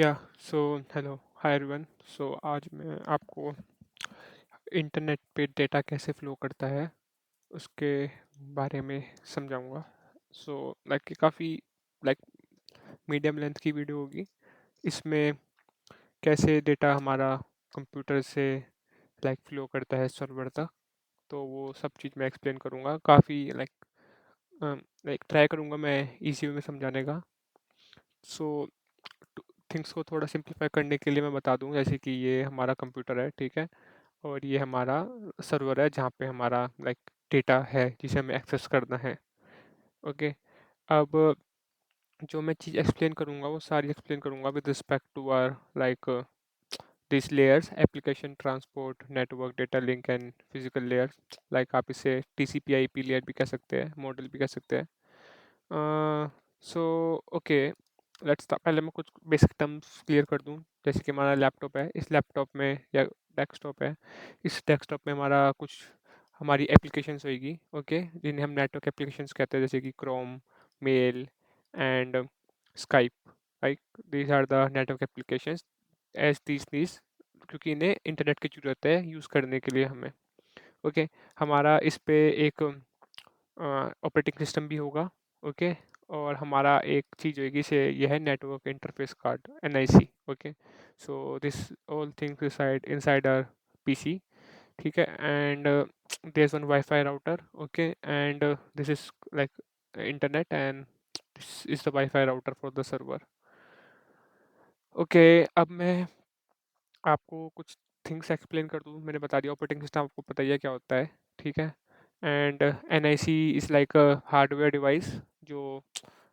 या so hello hi everyone. आज मैं आपको इंटरनेट पे डेटा कैसे फ्लो करता है उसके बारे में समझाऊंगा। लाइक कि काफ़ी लाइक मीडियम लेंथ की वीडियो होगी। इसमें कैसे डेटा हमारा कंप्यूटर से लाइक फ्लो करता है सर्वर तक, तो वो सब चीज़ मैं एक्सप्लेन करूँगा। काफ़ी लाइक ट्राई करूँगा मैं इजी वे में समझाने का। सो थिंग्स को थोड़ा सिंप्लीफाई करने के लिए मैं बता दूं, जैसे कि ये हमारा कंप्यूटर है, ठीक है, और ये हमारा सर्वर है जहाँ पे हमारा लाइक डेटा है जिसे हमें एक्सेस करना है। ओके। अब जो मैं चीज़ एक्सप्लेन करूँगा वो सारी एक्सप्लेन करूँगा with respect to are like this layers: application, transport, network, data link and physical layers. Like आप इसे टीसीपी आईपी लेयर भी कह सकते हैं, मॉडल भी कह सकते हैं। सो ओके, लेट्स पहले मैं कुछ बेसिक टर्म्स क्लियर कर दूं। जैसे कि हमारा लैपटॉप है, इस लैपटॉप में या डेस्कटॉप है, इस डेस्कटॉप में हमारा कुछ हमारी एप्लीकेशंस होगी, ओके, जिन्हें हम नेटवर्क एप्लीकेशंस कहते हैं, जैसे कि Chrome, mail and Skype. Like these are the network applications as these क्योंकि इन्हें इंटरनेट की ज़रूरत है यूज़ करने के लिए हमें। ओके। हमारा इस पे एक ऑपरेटिंग सिस्टम भी होगा, ओके। और हमारा एक चीज़ होगी से यह है network interface card, NIC. Okay. So this all things reside inside our PC, ठीक है। And there is one WiFi router, okay, and this is like internet and this is the WiFi router for the server. Okay. अब मैं आपको कुछ things explain कर दूँ। मैंने बता दिया ऑपरेटिंग सिस्टम, आपको पता ही है क्या होता है, ठीक है। And NIC is like a hardware device जो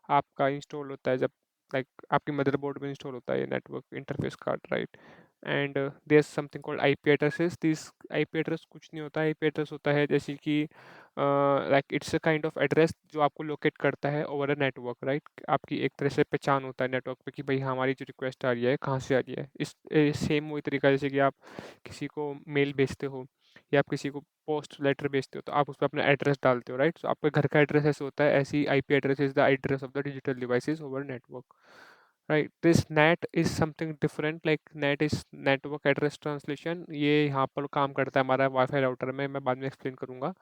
आपका इंस्टॉल होता है जब लाइक आपकी मदरबोर्ड में इंस्टॉल होता है ये network interface card, right. And there something called IP addresses. This IP address कुछ नहीं होता, आईपी एड्रेस होता है जैसे कि like it's a kind of address जो आपको लोकेट करता है ओवर अ नेटवर्क, राइट। आपकी एक तरह से पहचान होता है नेटवर्क पे कि भाई हमारी जो रिक्वेस्ट आ रही है कहाँ से आ रही है। इस सेम वही तरीका जैसे कि आप किसी को मेल भेजते हो या आप किसी को पोस्ट लेटर भेजते हो तो आप उस पर अपना एड्रेस डालते हो, राइट। तो आपके घर का एड्रेस ऐसे होता है, ऐसी IP address is the address of the digital devices over network, right. This net is something different, like net is network address translation. ये यहाँ पर काम करता है हमारा वाईफाई राउटर में, मैं बाद में एक्सप्लेन करूंगा।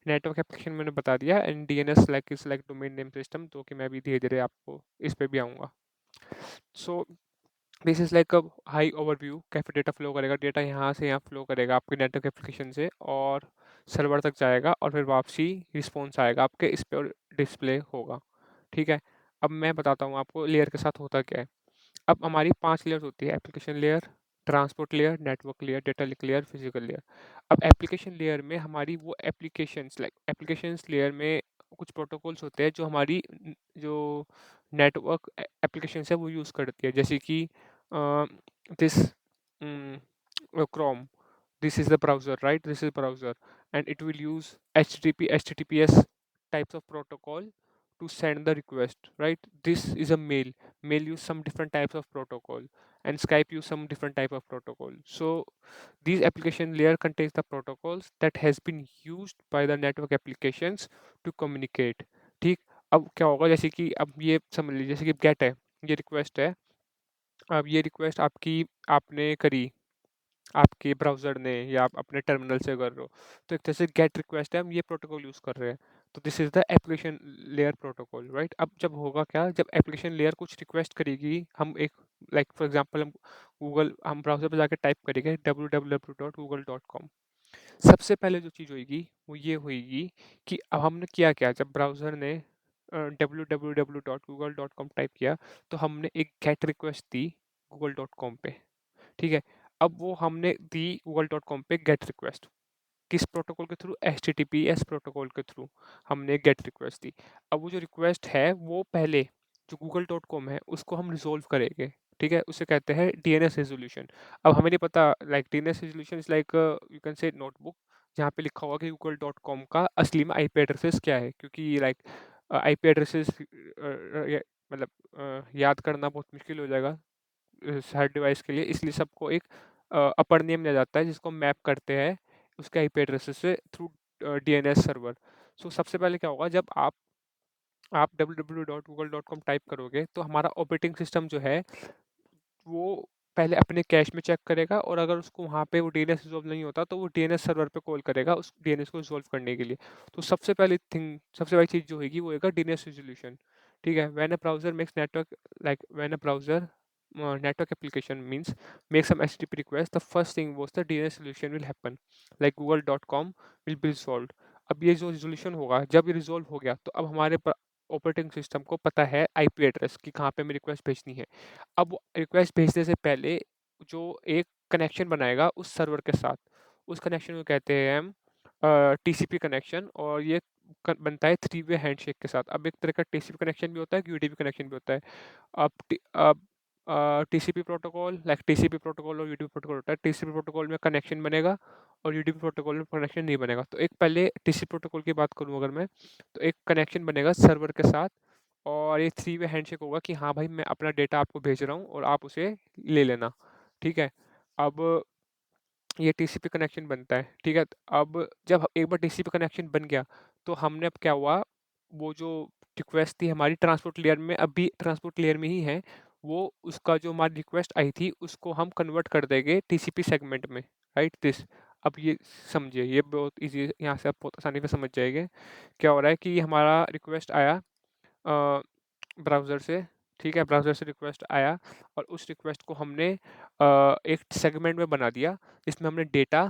नेटवर्क एप्लीकेशन मैंने बता दिया, and DNS like is like domain name system, तो कि मैं भी धीरे धीरे आपको इस पे भी आऊँगा। So this is like a high overview. कैसे डेटा फ्लो करेगा, डेटा यहाँ से यहाँ फ्लो करेगा आपके नेटवर्क एप्लीकेशन से और सर्वर तक जाएगा और फिर वापसी रिस्पॉन्स आएगा आपके इस पे और डिस्प्ले होगा, ठीक है। अब मैं बताता हूँ आपको लेयर के साथ होता क्या है। अब हमारी 5 लेयर्स होती है: application layer, transport layer, network layer, data link layer, physical layer. अब एप्लीकेशन लेयर में हमारी वो एप्लीकेशंस लाइक एप्लीकेशंस लेयर में कुछ प्रोटोकॉल्स होते हैं जो हमारी जो नेटवर्क एप्लीकेशंस है वो यूज़ करती है, जैसे कि this Chrome, this is the browser, right? This is browser, and it will use http https types of protocol to send the request, right? This is a mail use some different types of protocol, and Skype use some different type of protocol. So these application layer contains the protocols that has been used by the network applications to communicate, ठीक। अब क्या होगा, जैसे कि अब ये समझ लीजिए जैसे कि गेट है, ये रिक्वेस्ट है। अब ये रिक्वेस्ट आपकी आपने करी आपके ब्राउज़र ने या आप अपने टर्मिनल से कर रहे हो, तो एक तरह से गेट रिक्वेस्ट है, हम ये प्रोटोकॉल यूज़ कर रहे हैं। तो this is the application layer protocol, right. अब जब होगा क्या, जब एप्लीकेशन लेयर कुछ रिक्वेस्ट करेगी, हम एक लाइक फॉर एग्जांपल हम ब्राउज़र पे जाकर टाइप करेंगे www.google.com। सबसे पहले जो चीज़ होगी वो ये होगी कि अब हमने किया क्या, जब ब्राउज़र ने www.google.com टाइप किया तो हमने एक गेट रिक्वेस्ट दी google.com पे, ठीक है। अब वो हमने दी google.com पे गेट रिक्वेस्ट, किस प्रोटोकॉल के थ्रू, HTTPS प्रोटोकॉल के थ्रू हमने गेट रिक्वेस्ट दी। अब वो जो रिक्वेस्ट है वो पहले जो google.com है उसको हम रिजोल्व करेंगे, ठीक है, उसे कहते हैं डीएनएस रेजोल्यूशन। अब हमें नहीं पता like DNS resolution is like you can say notebook जहाँ पे लिखा होगा कि google.com का असली में आईपी एड्रेसेस क्या है, क्योंकि लाइक आईपी एड्रेसेस मतलब याद करना बहुत मुश्किल हो जाएगा हर डिवाइस के लिए, इसलिए सबको एक अपर नेम दिया जाता है जिसको मैप करते हैं उसके आईपी एड्रेसेस से थ्रू डीएनएस सर्वर। सो सबसे पहले क्या होगा, जब आप www.google.com टाइप करोगे तो हमारा ऑपरेटिंग सिस्टम जो है वो पहले अपने कैश में चेक करेगा, और अगर उसको वहाँ पे वो डीएनएस रिजॉल्व नहीं होता तो वो डीएनएस सर्वर पे कॉल करेगा उस डीएनएस को रिजॉल्व करने के लिए। तो सबसे पहली चीज़ जो होगी वो होगा डीएनएस रिजोल्यूशन। ठीक है, when a browser makes network like when a browser network application means make some HTTP request, the first thing was the DNS solution will happen, like google.com will be resolved। अब ये जो resolution होगा, जब ये resolve हो गया तो अब हमारे ऑपरेटिंग सिस्टम को पता है आईपी एड्रेस कि कहाँ पे हमें रिक्वेस्ट भेजनी है। अब रिक्वेस्ट भेजने से पहले जो एक कनेक्शन बनाएगा उस सर्वर के साथ, उस कनेक्शन को कहते हैं हम टीसीपी कनेक्शन, और ये बनता है थ्री वे हैंडशेक के साथ। अब एक तरह का टीसीपी कनेक्शन भी होता है, यूडीपी कनेक्शन भी होता है। अब TCP protocol, like TCP protocol और यूडीपी प्रोटोकॉल होता है। टीसीपी प्रोटोकॉल में कनेक्शन बनेगा और यूडीपी प्रोटोकॉल में कनेक्शन नहीं बनेगा। तो एक पहले टीसीपी प्रोटोकॉल की बात करूँ अगर मैं, तो एक कनेक्शन बनेगा सर्वर के साथ, और ये थ्री वे हैंडशेक होगा कि हाँ भाई मैं अपना डेटा आपको भेज रहा हूँ और आप उसे ले लेना। ठीक है, अब ये टीसीपी कनेक्शन बनता है। ठीक है, अब जब एक बार टीसीपी कनेक्शन बन गया तो हमने अब क्या हुआ, वो जो रिक्वेस्ट थी हमारी ट्रांसपोर्ट लेयर में, अभी ट्रांसपोर्ट लेयर में ही है वो, उसका जो हमारी रिक्वेस्ट आई थी उसको हम कन्वर्ट कर देंगे टीसीपी सेगमेंट में, राइट दिस। अब ये समझिए, ये बहुत इजी, यहाँ से आप बहुत आसानी से समझ जाएंगे क्या हो रहा है कि हमारा रिक्वेस्ट आया ब्राउज़र से। ठीक है, ब्राउज़र से रिक्वेस्ट आया और उस रिक्वेस्ट को हमने एक सेगमेंट में बना दिया जिसमें हमने डेटा,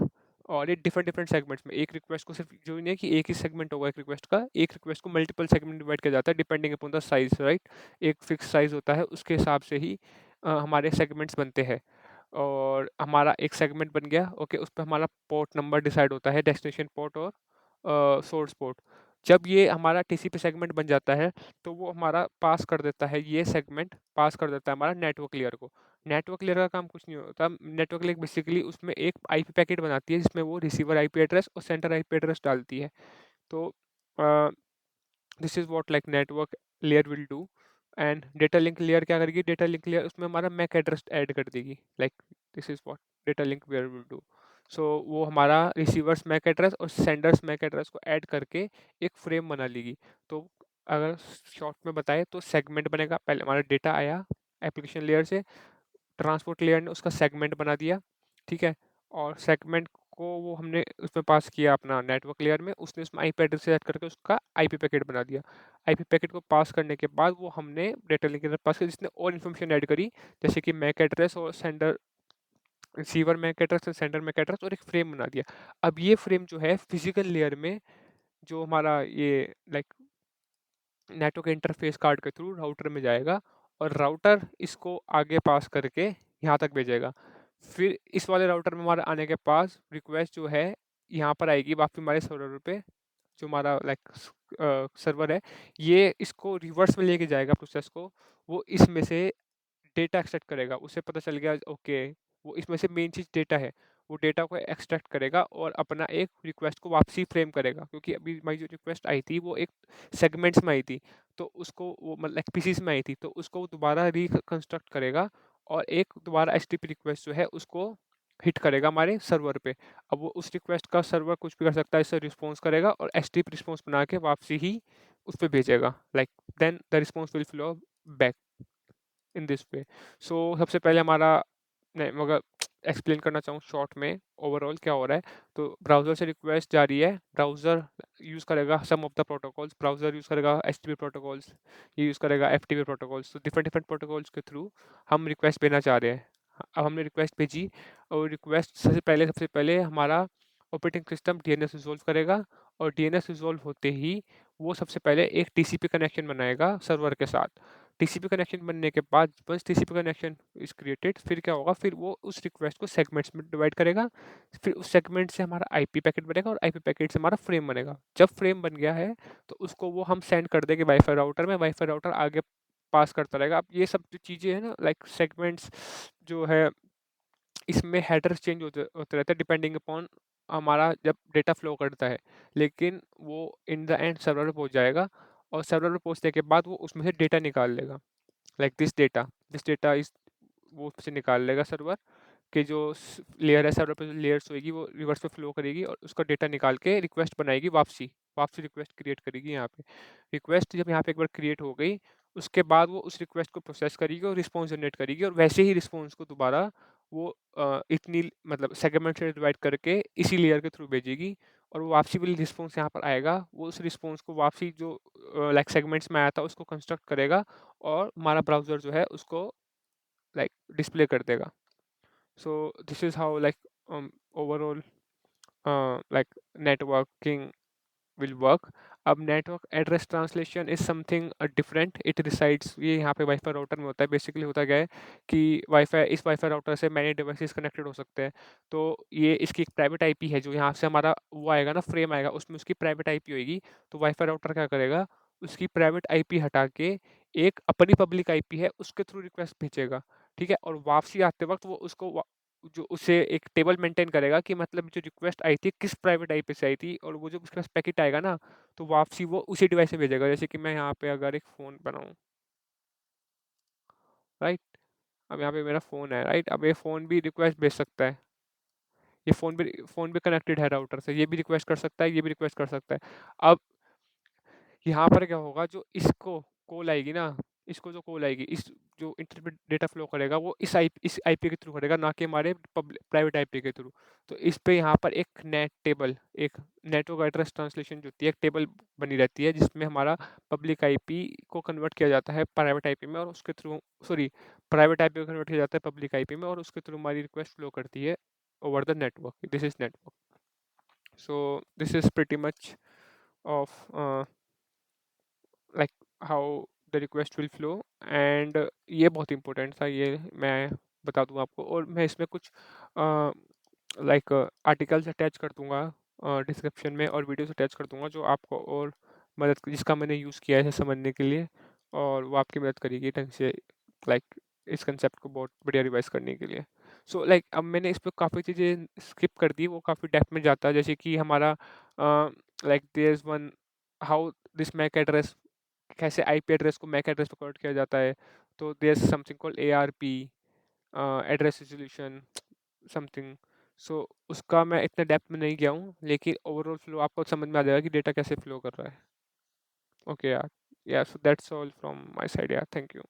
और ये डिफरेंट डिफरेंट सेगमेंट्स में, एक रिक्वेस्ट को सिर्फ जो नहीं है कि एक ही सेगमेंट होगा एक रिक्वेस्ट का, एक रिक्वेस्ट को मल्टीपल सेगमेंट डिवाइड किया जाता है depending upon the size, right. एक फिक्स साइज होता है, उसके हिसाब से ही हमारे सेगमेंट्स बनते हैं। और हमारा एक सेगमेंट बन गया, ओके, उस पर हमारा पोर्ट नंबर डिसाइड होता है, डेस्टिनेशन पोर्ट और सोर्स पोर्ट। जब ये हमारा टीसीपी सेगमेंट बन जाता है तो वो हमारा पास कर देता है, ये सेगमेंट पास कर देता है हमारा नेटवर्क लेयर को। नेटवर्क लेयर का काम कुछ नहीं होता, नेटवर्क लेयर बेसिकली उसमें एक आईपी पैकेट बनाती है जिसमें वो रिसीवर आईपी एड्रेस और सेंटर आईपी एड्रेस डालती है। तो this is what like network layer will do. And data link layer क्या करेगी, डेटा लिंक लेयर उसमें हमारा मैक एड्रेस ऐड कर देगी, like this is what data link layer will do. So वो हमारा रिसीवर्स मैक एड्रेस और sender's MAC address को ऐड करके एक फ्रेम बना लेगी। तो अगर शॉर्ट में बताए तो सेगमेंट बनेगा, पहले हमारा डेटा आया एप्लीकेशन लेयर से, ट्रांसपोर्ट लेयर ने उसका सेगमेंट बना दिया। ठीक है, और सेगमेंट को वो हमने उसमें पास किया अपना नेटवर्क लेयर में, उसने उसमें आईपी एड्रेस सेट करके उसका आईपी पैकेट बना दिया। आईपी पैकेट को पास करने के बाद वो हमने डेटा लिंक के अंदर पास किया जिसने और इन्फॉर्मेशन ऐड करी, जैसे कि मैक एड्रेस और सेंडर, रिसीवर मैक एड्रेस और सेंडर मैक एड्रेस, और एक फ्रेम बना दिया। अब ये फ्रेम जो है फिजिकल लेयर में, जो हमारा ये लाइक नेटवर्क इंटरफेस कार्ड के थ्रू राउटर में जाएगा, और राउटर इसको आगे पास करके यहाँ तक भेजेगा। फिर इस वाले राउटर में हमारे आने के पास रिक्वेस्ट जो है यहाँ पर आएगी वापस हमारे सर्वर पे, जो हमारा लाइक सर्वर है, ये इसको रिवर्स में लेके जाएगा प्रोसेस को। वो इसमें से डेटा एक्सट्रैक्ट करेगा, उसे पता चल गया ओके वो इसमें से मेन चीज़ डेटा है, वो डेटा को एक्सट्रैक्ट करेगा और अपना एक रिक्वेस्ट को वापसी फ्रेम करेगा, क्योंकि अभी हमारी जो रिक्वेस्ट आई थी वो एक सेगमेंट्स में आई थी, तो उसको वो मतलब पीसीस में आई थी, तो उसको वो दोबारा रिकंस्ट्रक्ट करेगा और एक दोबारा एचटीटीपी रिक्वेस्ट जो है उसको हिट करेगा हमारे सर्वर पे। अब वो उस रिक्वेस्ट का सर्वर कुछ भी कर सकता है, इससे रिस्पॉन्स करेगा और एचटीटीपी रिस्पॉन्स बना के वापसी ही उस पर भेजेगा, like then the response will flow back in this way. So सबसे पहले हमारा, नहीं मगर एक्सप्लेन करना चाहूँ शॉर्ट में ओवरऑल क्या हो रहा है, तो ब्राउज़र से रिक्वेस्ट जा रही है, ब्राउज़र यूज़ करेगा some of the protocols, browser use करेगा एचटीटीपी प्रोटोकॉल्स, ये यूज़ करेगा एफटीपी प्रोटोकॉल्स, तो डिफरेंट डिफरेंट प्रोटोकॉल्स के थ्रू हम रिक्वेस्ट भेजना चाह रहे हैं। अब हमने रिक्वेस्ट भेजी, और रिक्वेस्ट सबसे पहले हमारा ऑपरेटिंग सिस्टम डीएनएस रिजोल्व करेगा, और डीएनएस रिजोल्व होते ही वो सबसे पहले एक टीसीपी कनेक्शन बनाएगा सर्वर के साथ। टीसीपी कनेक्शन बनने के बाद बस टीसीपी कनेक्शन इज क्रिएटेड, फिर क्या होगा, फिर वो उस रिक्वेस्ट को सेगमेंट्स में डिवाइड करेगा, फिर उस सेगमेंट से हमारा आईपी पैकेट बनेगा और आईपी पैकेट से हमारा फ्रेम बनेगा। जब फ्रेम बन गया है तो उसको वो हम सेंड कर देंगे वाईफाई राउटर में, वाईफाई राउटर आगे पास करता रहेगा। अब ये सब जो चीज़ें हैं ना, लाइक सेगमेंट्स जो है, इसमें हेडर्स चेंज होते होते रहते हैं डिपेंडिंग अपॉन हमारा जब डेटा फ्लो करता है, लेकिन वो इन द एंड सर्वर पे पहुंच जाएगा, और सर्वर पे पहुंचने के बाद वो उसमें से डेटा निकाल लेगा, लाइक दिस डेटा इज, वो उससे निकाल लेगा सर्वर के जो लेयर है, सर्वर पे जो लेयर्स होगी वो रिवर्स पे फ्लो करेगी और उसका डेटा निकाल के रिक्वेस्ट बनाएगी, वापसी वापसी रिक्वेस्ट क्रिएट करेगी यहाँ पे। रिक्वेस्ट जब यहाँ पे एक बार क्रिएट हो गई, उसके बाद वो उस रिक्वेस्ट को प्रोसेस करेगी और रिस्पॉन्स जनरेट करेगी, और वैसे ही रिस्पॉन्स को दोबारा वो इतनी मतलब सेगमेंट से डिवाइड करके इसी लेयर के थ्रू भेजेगी, और वो वापसी वाली रिस्पॉन्स यहाँ पर आएगा, वो उस रिस्पॉन्स को वापसी जो लाइक सेगमेंट्स में आया था उसको कंस्ट्रक्ट करेगा, और हमारा ब्राउज़र जो है उसको लाइक डिस्प्ले कर देगा। So this is how like overall like networking will work. अब network address translation is something different, it resides, ये यहाँ पे वाईफाई राउटर में होता है। बेसिकली होता क्या है कि वाईफाई राउटर से मैनी डिवाइसेस कनेक्टेड हो सकते हैं, तो ये इसकी एक प्राइवेट आईपी है, जो यहाँ से हमारा वो आएगा ना, फ्रेम आएगा, उसमें उसकी प्राइवेट आईपी होगी। तो वाईफाई राउटर क्या करेगा, उसकी प्राइवेट आईपी हटा के एक अपनी पब्लिक आईपी है उसके थ्रू रिक्वेस्ट भेजेगा, ठीक है। और वापसी आते वक्त वो उसको जो उसे एक टेबल मेंटेन करेगा कि मतलब जो रिक्वेस्ट आई थी किस प्राइवेट आईपी से आई थी, और वो जो उसके पास पैकेट आएगा ना, तो वापसी वो उसी डिवाइस से भेजेगा। जैसे कि मैं यहाँ पे अगर एक फ़ोन बनाऊँ, राइट, अब यहाँ पे मेरा फ़ोन है, राइट, अब ये फ़ोन भी रिक्वेस्ट भेज सकता है, ये फ़ोन भी कनेक्टेड है राउटर से, ये भी रिक्वेस्ट कर सकता है, ये भी रिक्वेस्ट कर सकता है। अब यहाँ पर क्या होगा, जो इसको कॉल आएगी ना, इसको जो कॉल आएगी, इस जो इंटरप्रेट डेटा फ्लो करेगा वो इस आईपी के थ्रू करेगा, ना कि हमारे प्राइवेट आईपी के थ्रू। तो इस पे यहाँ पर एक नेट टेबल, एक नेटवर्क एड्रेस ट्रांसलेशन जो होती है, एक टेबल बनी रहती है जिसमें हमारा पब्लिक आईपी को कन्वर्ट किया जाता है प्राइवेट आईपी में, और उसके थ्रू, सॉरी, प्राइवेट आईपी को कन्वर्ट किया जाता है पब्लिक आईपी में, और उसके थ्रू हमारी रिक्वेस्ट फ्लो करती है over the network. This is network. So this is pretty much of like how the request will flow, and ये बहुत इंपॉर्टेंट था, ये मैं बता दूं आपको। और मैं इसमें कुछ लाइक आर्टिकल्स अटैच कर दूंगा डिस्क्रिप्शन में, और वीडियोस अटैच कर दूंगा जो आपको और जिसका मैंने यूज़ किया है समझने के लिए, और वो आपकी मदद करेगी ढंग से लाइक इस कंसेप्ट को बहुत बढ़िया रिवाइज करने के लिए। सो लाइक अब मैंने इस पर काफ़ी चीज़ें स्किप कर दी, वो काफ़ी डेप्थ में जाता है, जैसे कि हमारा like there is one, how this MAC address, कैसे आईपी एड्रेस को मैक एड्रेस पे कन्वर्ट किया जाता है। तो there is something called ARP, address resolution something. So उसका मैं इतने डेप्थ में नहीं गया हूँ, लेकिन ओवरऑल फ्लो आपको समझ में आ जाएगा कि डेटा कैसे फ्लो कर रहा है। ओके यार, या so that's all from my side यार, थैंक यू।